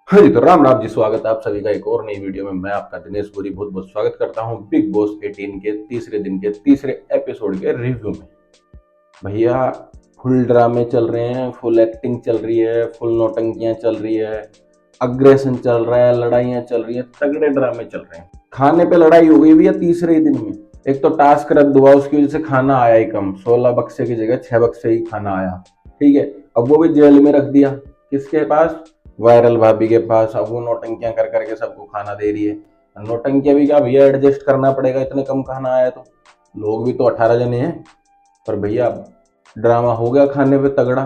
हाँ जी, तो राम राम जी, स्वागत है आप सभी का एक और नई वीडियो में। मैं आपका दिनेश पुरी बहुत बहुत स्वागत करता हूँ बिग बॉस 18 के तीसरे दिन के तीसरे एपिसोड के रिव्यू में। भैया, फुल ड्रामे चल रहे हैं, फुल एक्टिंग चल रही है, फुल नौटंकियां चल रही है, अग्रेशन चल रहा है, लड़ाइयां चल रही है, तगड़े ड्रामे चल रहे हैं। खाने पे लड़ाई हो गई भैया तीसरे ही दिन में। एक तो टास्क रद्द हुआ, उसकी वजह से खाना आया ही कम, 16 बक्से की जगह 6 बक्से ही खाना आया। ठीक है, अब वो भी जेल में रख दिया। किसके पास? वायरल भाभी के पास। अब वो नौटंकियां कर करके सबको खाना दे रही है। नौटंकियां भी क्या भैया, एडजस्ट करना पड़ेगा, इतने कम खाना आया तो। लोग भी तो 18 जने हैं। पर भैया, ड्रामा हो गया खाने पे तगड़ा।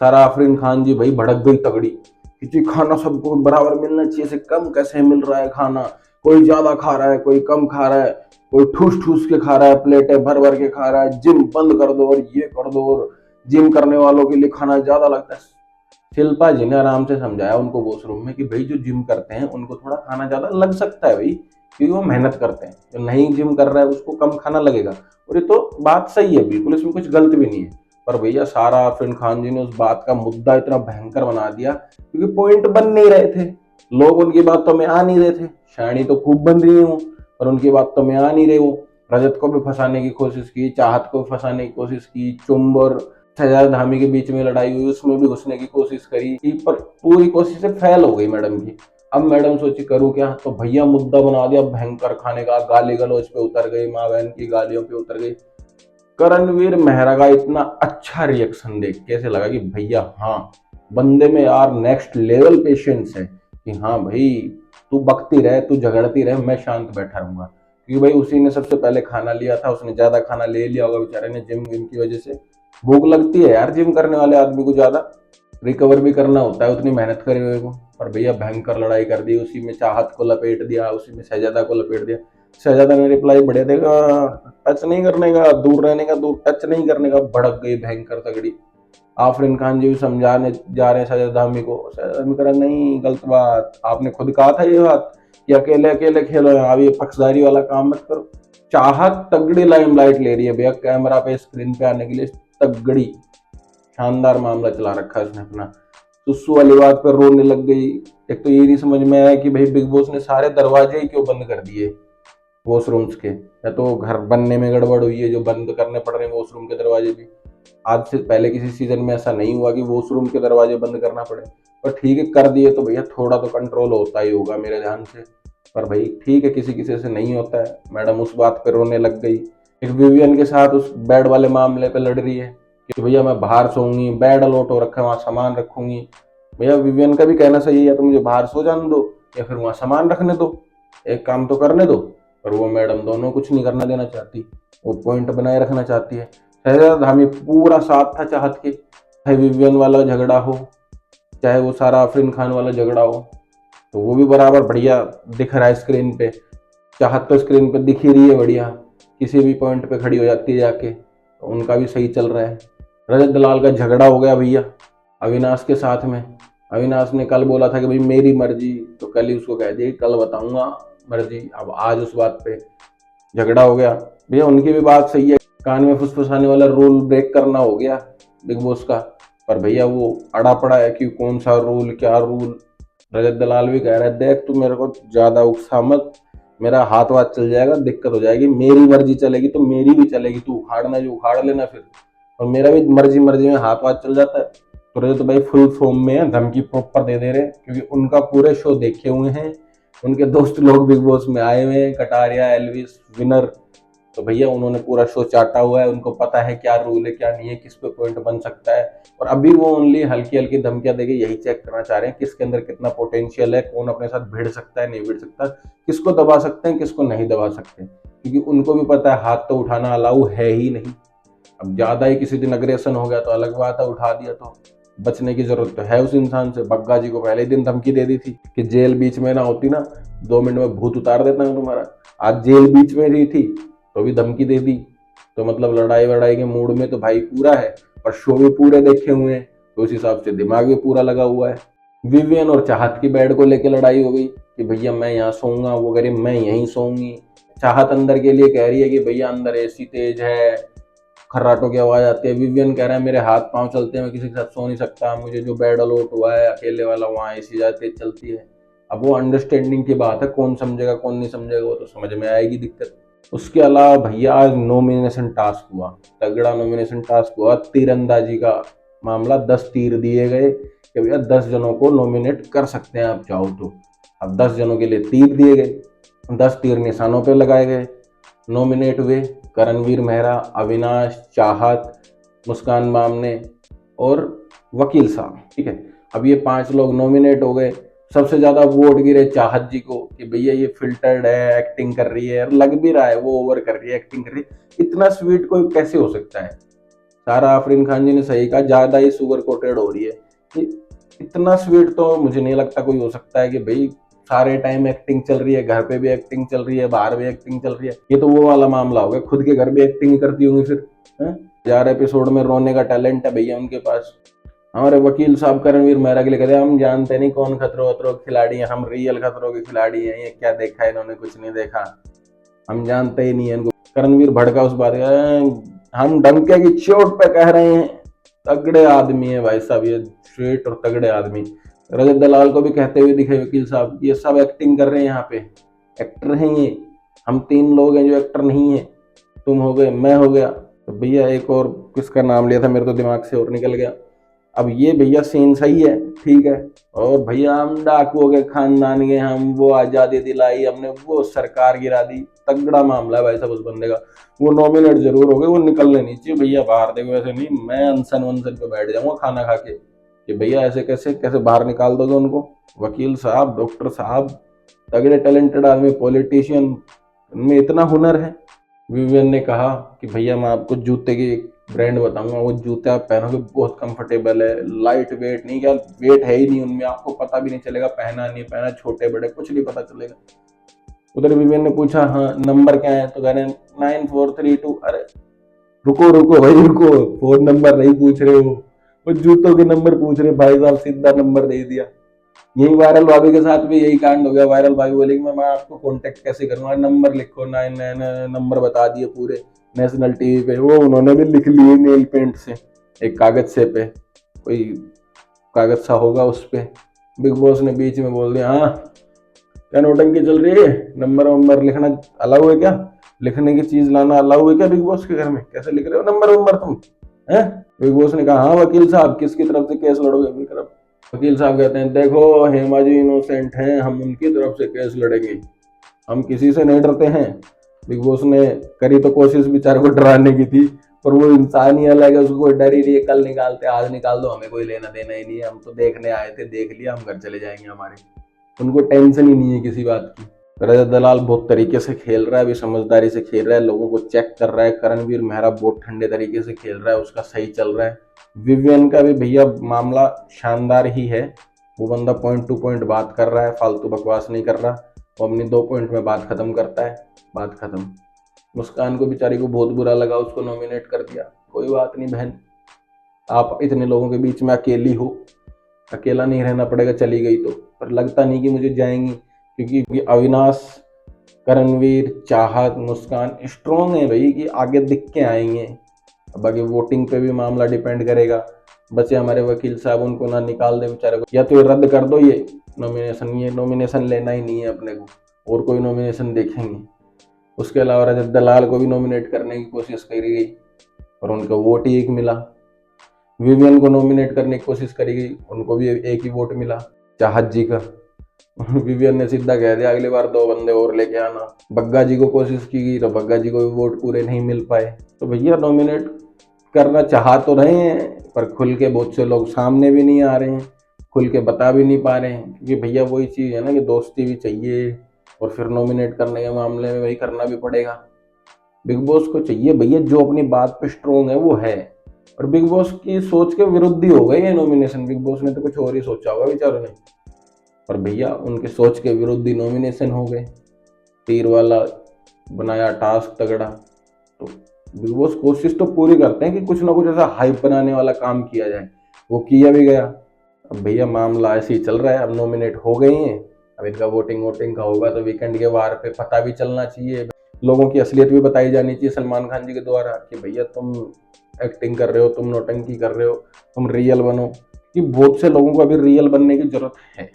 सारा आफरीन खान जी भाई भड़क गई तगड़ी कि जी खाना सबको बराबर मिलना चाहिए, से कम कैसे मिल रहा है खाना। कोई ज्यादा खा रहा है, कोई कम खा रहा है, कोई ठूस ठूस के खा रहा है, प्लेटें भर भर के खा रहा है। जिम बंद कर दो और ये कर दो, और जिम करने वालों के लिए खाना ज्यादा लगता है। शिल्पा जी ने आराम से समझाया उनको वॉशरूम में कि भाई जो जिम करते हैं उनको थोड़ा खाना ज्यादा लग सकता है भाई, क्योंकि वो मेहनत करते हैं। जो नहीं जिम कर रहा है उसको कम खाना लगेगा। और ये तो बात सही है बिल्कुल, इसमें कुछ गलत भी नहीं है। पर भैया, सारा आफरीन खान जी ने उस बात का मुद्दा इतना भयंकर बना दिया क्योंकि पॉइंट बन नहीं रहे थे। लोग उनकी बातों में आ नहीं रहे थे। शायनी तो खूब बन रही हूँ, पर उनकी बातों में आ नहीं रहे वो। रजत को भी फंसाने की कोशिश की, चाहत को भी फंसाने की कोशिश की, चुंब और शहजाद धामी के बीच में लड़ाई हुई, उसमें भी घुसने की कोशिश करी पर पूरी कोशिशें फेल हो गई मैडम की। अब मैडम सोची करूँ क्या, तो भैया मुद्दा बना दिया भयंकर खाने का। गाली गलौज पे उतर गई, माँ बहन की गालियों पे उतर गई। करणवीर मेहरा का इतना अच्छा रिएक्शन देख कैसे लगा कि भैया हाँ, बंदे में यार नेक्स्ट लेवल पेशेंस है कि हाँ भाई, तू बकती रहे, तू झगड़ती रहे, मैं शांत बैठा रहूंगा। क्योंकि भाई उसी ने सबसे पहले खाना लिया था, उसने ज्यादा खाना ले लिया होगा बेचारे ने, जिम विम की वजह से। भूख लगती है यार जिम करने वाले आदमी को, ज्यादा रिकवर भी करना होता है उतनी मेहनत करे हुए को। पर भैया भयंकर लड़ाई कर दी, उसी में चाहत को लपेट दिया, उसी में शहजादा को लपेट दिया। शहजादा ने रिप्लाई बढ़िया देगा, टच नहीं करने का, दूर रहने का, दूर टच नहीं करने का। भड़क गई भयंकर तगड़ी। आफरीन खान जी भी समझाने जा रहे हैं शहजादा धामी को। शहजादा धामी कह रहा नहीं, गलत बात, आपने खुद कहा था ये बात कि अकेले अकेले खेलो, अब ये पक्षधारी वाला काम मत करो। चाहत तगड़ी लाइमलाइट ले रही है भैया, कैमरा पे स्क्रीन पे आने के लिए तगड़ी। शानदार मामला चला रखा है उसने अपना। सुसु वाली बात पर रोने लग गई। एक तो ये नहीं समझ में आया कि भाई बिग बॉस ने सारे दरवाजे ही क्यों बंद कर दिए वॉशरूम्स के। या तो घर बनने में गड़बड़ हुई है जो बंद करने पड़ रहे हैं वॉशरूम के दरवाजे भी। आज से पहले किसी सीजन में ऐसा नहीं हुआ कि वॉशरूम के दरवाजे बंद करना पड़े। पर ठीक है, कर दिए तो भैया थोड़ा तो कंट्रोल होता ही होगा मेरे ध्यान से। पर भाई ठीक है, किसी किसी से नहीं होता है। मैडम उस बात पे रोने लग गई। एक विवियन के साथ उस बेड वाले मामले पे लड़ रही है कि भैया मैं बाहर सोऊंगी, बेड अलॉट हो रखा है, वहां सामान रखूंगी। भैया विवियन का भी कहना सही है, या तो मुझे बाहर सो जाने दो या फिर वहां सामान रखने दो, एक काम तो करने दो। पर वो मैडम दोनों कुछ नहीं करना देना चाहती, वो पॉइंट बनाए रखना चाहती है। शहजाद धामी पूरा साथ था चाहत के, चाहे विवियन वाला झगड़ा हो, चाहे वो सारा आफरीन खान वाला झगड़ा हो, तो वो भी बराबर बढ़िया दिख रहा है स्क्रीन पे। चाहत तो स्क्रीन पे दिख ही रही है बढ़िया, किसी भी पॉइंट पे खड़ी हो जाती है जाके, तो उनका भी सही चल रहा है। रजत दलाल का झगड़ा हो गया भैया अविनाश के साथ में। अविनाश ने कल बोला था कि भाई मेरी मर्जी, तो कल ही उसको कह दिया कल बताऊंगा मर्जी। अब आज उस बात पे झगड़ा हो गया। भैया उनकी भी बात सही है, कान में फुसफुसाने वाला रूल ब्रेक करना हो गया बिग बॉस का। पर भैया वो अड़ा पड़ा है कि कौन सा रूल, क्या रूल। रजत दलाल भी कह रहा है देख तू मेरे को ज्यादा उकसा मत, मेरा हाथ वाथ चल जाएगा, दिक्कत हो जाएगी। मेरी मर्जी चलेगी तो मेरी भी चलेगी, तू उखाड़ना जो उखाड़ लेना फिर। और मेरा भी मर्जी मर्जी में हाथ वाथ चल जाता है। तो रजत भाई फुल फॉर्म में है, धमकी प्रॉपर दे दे रहे हैं क्योंकि उनका पूरे शो देखे हुए हैं। उनके दोस्त लोग बिग बॉस में आए हुए हैं, कटारिया, एलविस, विनर। तो भैया उन्होंने पूरा शो चाटा हुआ है, उनको पता है क्या रूल है क्या नहीं है, किस पे पॉइंट बन सकता है। और अभी वो ओनली हल्की हल्की धमकियां देके यही चेक करना चाह रहे हैं किसके अंदर कितना पोटेंशियल है, कौन अपने साथ भिड़ सकता है नहीं भिड़ सकता, किसको दबा सकते हैं किसको नहीं दबा सकते। क्योंकि उनको भी पता है हाथ तो उठाना अलाउ है ही नहीं। अब ज्यादा ही किसी दिन अग्रेसन हो गया तो अलग बात है, उठा दिया तो बचने की जरूरत तो है उस इंसान से। बग्गा जी को पहले ही दिन धमकी दे दी थी कि जेल बीच में ना होती ना, 2 मिनट में भूत उतार देता हूँ तुम्हारा। आज जेल बीच में रही थी तो भी धमकी दे दी। तो मतलब लड़ाई वड़ाई के मूड में तो भाई पूरा है, और शो भी पूरे देखे हुए हैं, तो उस हिसाब से दिमाग भी पूरा लगा हुआ है। विवियन और चाहत की बेड को लेकर लड़ाई हो गई कि भैया मैं यहाँ सोऊंगा, वो कह मैं यहीं सोऊंगी। चाहत अंदर के लिए कह रही है कि भैया अंदर एसी तेज है, खर्राटों की आवाज आती है। विवियन कह रहा है मेरे हाथ पांव चलते हैं, मैं किसी के साथ सो नहीं सकता, मुझे जो बेड अलॉट हुआ है अकेले वाला वहाँ एसी जाती चलती है। अब वो अंडरस्टैंडिंग की बात है, कौन समझेगा कौन नहीं समझेगा वो तो समझ में आएगी दिक्कत। उसके अलावा भैया आज नॉमिनेशन टास्क हुआ, तगड़ा नॉमिनेशन टास्क हुआ। तीरंदाजी का मामला, 10 तीर दिए गए कि भैया 10 जनों को नॉमिनेट कर सकते हैं आप चाहो तो। अब 10 जनों के लिए तीर दिए गए, 10 तीर निशानों पे लगाए गए। नॉमिनेट हुए करणवीर मेहरा, अविनाश, चाहत, मुस्कान बामने और वकील साहब, ठीक है। अब ये 5 लोग नॉमिनेट हो गए। सबसे ज्यादा वोट गिरे चाहत जी को कि भैया ये फिल्टर्ड है, एक्टिंग कर रही है, लग भी रहा है वो ओवर कर रही है, एक्टिंग कर रही है। इतना स्वीट कोई कैसे हो सकता है? सारा आफरीन खान जी ने सही कहा, ज्यादा ही शुगर कोटेड हो रही है। इतना स्वीट तो मुझे नहीं लगता कोई हो सकता है कि भाई सारे टाइम एक्टिंग चल रही है, घर पे भी एक्टिंग चल रही है, बाहर भी एक्टिंग चल रही है। ये तो वो वाला मामला हो गया, खुद के घर भी एक्टिंग करती होंगी फिर। 4 एपिसोड में रोने का टैलेंट है भैया उनके पास। हमारे वकील साहब करणवीर मेहरा के लिए कहते हैं हम जानते नहीं कौन खतरों खतरों के खिलाड़ी हैं, हम रियल खतरों के खिलाड़ी हैं, ये क्या देखा है इन्होंने, कुछ नहीं देखा, हम जानते ही नहीं है इनको। करणवीर भड़का उस बात का, हम डंके की चोट पे कह रहे हैं। तगड़े आदमी है भाई साहब ये, स्ट्रेट और तगड़े आदमी। रजत दलाल को भी कहते हुए दिखे वकील साहब, ये सब एक्टिंग कर रहे हैं, यहाँ पे एक्टर हैं ये, हम 3 लोग हैं जो एक्टर नहीं है, तुम हो गए, मैं हो गया। तो भैया एक और किसका नाम लिया था मेरे तो दिमाग से और निकल गया। अब ये भैया सीन सही है, ठीक है। और भैया हम डाकुओं के खानदान के, हम वो आजादी दिलाई, हमने वो सरकार गिरा दी। तगड़ा मामला है भाई साहब उस बंदे का। वो नॉमिनेट जरूर हो गए, वो निकलने नहीं चाहिए भैया बाहर। देखो ऐसे नहीं, मैं अनशन वनशन पे बैठ जाऊंगा खाना खा के कि भैया ऐसे कैसे कैसे बाहर निकाल दोगे उनको। वकील साहब, डॉक्टर साहब, तगड़े टैलेंटेड आदमी, पॉलिटिशियन, इनमें इतना हुनर है। विवियन ने कहा कि भैया मैं आपको जूते की ब्रांड बताऊंगा, वो जूते आप पहनोगे बहुत कंफर्टेबल है, लाइट वेट, नहीं क्या वेट है ही नहीं उनमें, आपको पता भी नहीं चलेगा पहना नहीं पहना, छोटे बड़े कुछ नहीं पता चलेगा। उधर विवियन ने पूछा हाँ नंबर क्या है, तो कह रहे 9432। अरे रुको रुको भाई रुको, फोन नंबर नहीं पूछ रहे हो, वो जूतों के नंबर पूछ रहे भाई साहब, सीधा नंबर दे दिया। यही वायरल भाभी के साथ भी यही कांड हो गया। वायरल भाभी बोलेगी मैं आपको कांटेक्ट कैसे करूंगा, नंबर लिखो, 99 नंबर बता दिए पूरे नेशनल टीवी पे। वो उन्होंने भी लिख लिए नेल पेंट से, एक कागज से पे, कोई कागज सा होगा उस पे। बिग बॉस ने बीच में बोल दिया हाँ क्या नौटंकी चल रही है, नंबर वंबर लिखना अलाउ है क्या, लिखने की चीज लाना अलाउ है क्या बिग बॉस के घर में, कैसे लिख रहे हो नंबर वंबर तुम हैं? बिग बॉस ने कहा हाँ वकील साहब किसकी तरफ से केस लड़ोगे अभी तरफ। वकील साहब कहते हैं देखो हेमा जी इनोसेंट हैं, हम उनकी तरफ से केस लड़ेंगे, हम किसी से नहीं डरते हैं। बिग बॉस ने करी तो कोशिश बेचारे को डराने की थी, पर वो इंसान ही अलग है, उसको कोई डर ही नहीं है, कल निकालते आज निकाल दो, हमें कोई लेना देना ही नहीं है, हम तो देखने आए थे, देख लिया, हम घर चले जाएंगे हमारे। उनको टेंशन ही नहीं है किसी बात की। रजत दलाल बहुत तरीके से खेल रहा है, अभी समझदारी से खेल रहा है, लोगों को चेक कर रहा है। करणवीर मेहरा बहुत ठंडे तरीके से खेल रहा है, उसका सही चल रहा है। विवियन का भी भैया मामला शानदार ही है, वो बंदा पॉइंट टू पॉइंट बात कर रहा है, फालतू बकवास नहीं कर रहा, वो अपनी 2 पॉइंट में बात खत्म करता है, बात खत्म। मुस्कान को बेचारी को बहुत बुरा लगा, उसको नॉमिनेट कर दिया, कोई बात नहीं बहन, आप इतने लोगों के बीच में अकेली हो, अकेला नहीं रहना पड़ेगा चली गई तो। पर लगता नहीं कि मुझे जाएंगी, क्योंकि अविनाश, करणवीर, चाहत, मुस्कान स्ट्रॉन्ग है भाई कि आगे दिख के आएंगे। बाकी वोटिंग पे भी मामला डिपेंड करेगा। बचे हमारे वकील साहब, उनको ना निकाल दे बेचारे को, या तो रद्द कर दो ये नॉमिनेशन लेना ही नहीं है अपने को, और कोई नॉमिनेशन देखेंगे। उसके अलावा रजत दलाल को भी नॉमिनेट करने की कोशिश करी गई और उनका वोट ही एक मिला। विवियन को नॉमिनेट करने की कोशिश करी गई, उनको भी एक ही वोट मिला, चाहत जी का। विवियन ने सीधा कह दिया अगली बार 2 बंदे और लेके आना। बग्गा जी को कोशिश की गई तो बग्गा जी को भी वोट पूरे नहीं मिल पाए। तो भैया नॉमिनेट करना चाह तो रहे हैं, पर खुल के बहुत से लोग सामने भी नहीं आ रहे हैं, खुल के बता भी नहीं पा रहे हैं, क्योंकि भैया वही चीज़ है ना कि दोस्ती भी चाहिए, और फिर नॉमिनेट करने के मामले में वही करना भी पड़ेगा। बिग बॉस को चाहिए भैया जो अपनी बात पे स्ट्रोंग है वो है, और बिग बॉस की सोच के विरुद्ध ही हो गई है नॉमिनेशन। बिग बॉस ने तो कुछ और ही सोचा होगा बेचारों ने, पर भैया उनके सोच के विरुद्ध ही नॉमिनेशन हो गए। तीर वाला बनाया टास्क तगड़ा, तो बिग बॉस कोशिश तो पूरी करते हैं कि कुछ ना कुछ ऐसा हाइप बनाने वाला काम किया जाए, वो किया भी गया। अब भैया मामला ऐसे ही चल रहा है, अब नॉमिनेट हो गई हैं, अब इनका वोटिंग का होगा तो वीकेंड के वार पे पता भी चलना चाहिए। लोगों की असलियत भी बताई जानी चाहिए सलमान खान जी के द्वारा कि भैया तुम एक्टिंग कर रहे हो, तुम नौटंकी कर रहे हो, तुम रियल बनो। कि बहुत से लोगों को अभी रियल बनने की जरूरत है।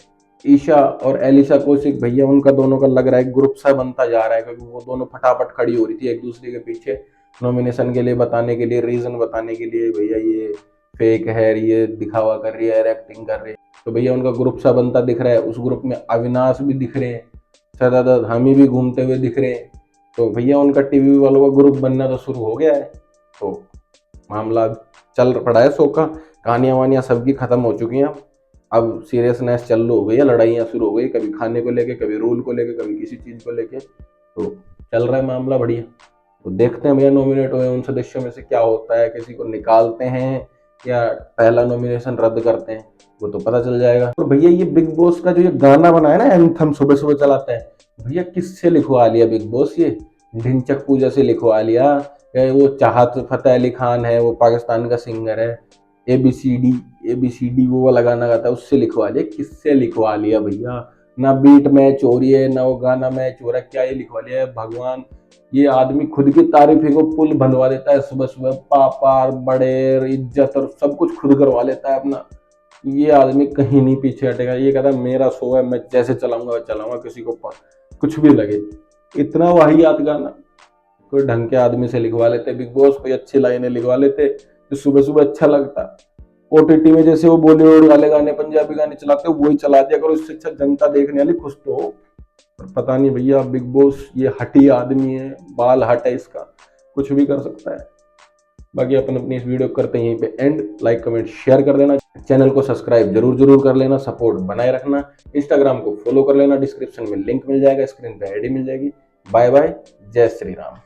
ईशा और एलिशा कौशिक भैया, उनका दोनों का लग रहा है ग्रुप सा बनता जा रहा है, क्योंकि वो दोनों फटाफट खड़ी हो रही थी एक दूसरे के पीछे नॉमिनेशन के लिए, बताने के लिए, रीजन बताने के लिए भैया ये फेक है, ये दिखावा कर रही है, एक्टिंग कर रही है। तो भैया उनका ग्रुप सा बनता दिख रहा है। उस ग्रुप में अविनाश भी दिख रहे हैं, सदादा धामी भी घूमते हुए दिख रहे हैं। तो भैया उनका टीवी वालों का ग्रुप बनना तो शुरू हो गया है। तो मामला चल पड़ा है शो का। कहानियां वानियां सबकी खत्म हो चुकी हैं। अब सीरियसनेस चल हो गई है, लड़ाइयाँ शुरू हो गई, कभी खाने को लेके, कभी रूल को लेके, कभी किसी चीज को लेके। तो चल रहा है मामला बढ़िया। तो देखते हैं भैया नॉमिनेट हुए उन सदस्यों में से क्या होता है, किसी को निकालते हैं या पहला नॉमिनेशन रद्द करते हैं, वो तो पता चल जाएगा। और भैया ये बिग बॉस का जो ये गाना बना है ना, एंथम सुबह सुबह चलाते हैं, भैया किससे लिखवा लिया बिग बॉस? ये ढिंचक पूजा से लिखवा लिया। वो चाहत फतेह अली खान है, वो पाकिस्तान का सिंगर है, एबीसीडी वो वाला गाना गाता है, उससे लिखवा लिया। किससे लिखवा लिया भैया? ना बीट मैच हो रही है, ना वो गाना मैच हो रहा है, क्या ये लिखवा लिया है भगवान? ये आदमी खुद की तारीफी को पुल बनवा देता है सुबह सुबह, पापार बड़े इज्जत और सब कुछ खुद करवा लेता है अपना। ये आदमी कहीं नहीं पीछे हटेगा। ये कहता है मेरा शो है, मैं जैसे चलाऊंगा चलाऊंगा, किसी को कुछ भी लगे। इतना वाहियात गाना कोई ढंग के आदमी से लिखवा लेते बिग बॉस, कोई अच्छी लाइनें लिखवा लेते तो सुबह सुबह अच्छा लगता। ओटीटी में जैसे वो बॉलीवुड वाले गाने, पंजाबी गाने चलाते हो, वही चला दिया करो, इससे अच्छा जनता देखने वाली खुश तो हो। पर पता नहीं भैया, बिग बॉस ये हठी आदमी है, बाल हट है इसका, कुछ भी कर सकता है। बाकी अपन अपनी इस वीडियो करते हैं यहीं पे एंड। लाइक कमेंट शेयर कर देना, चैनल को सब्सक्राइब जरूर जरूर कर लेना, सपोर्ट बनाए रखना। इंस्टाग्राम को फॉलो कर लेना, डिस्क्रिप्शन में लिंक मिल जाएगा, स्क्रीन पे आईडी मिल जाएगी। बाय बाय, जय श्री राम।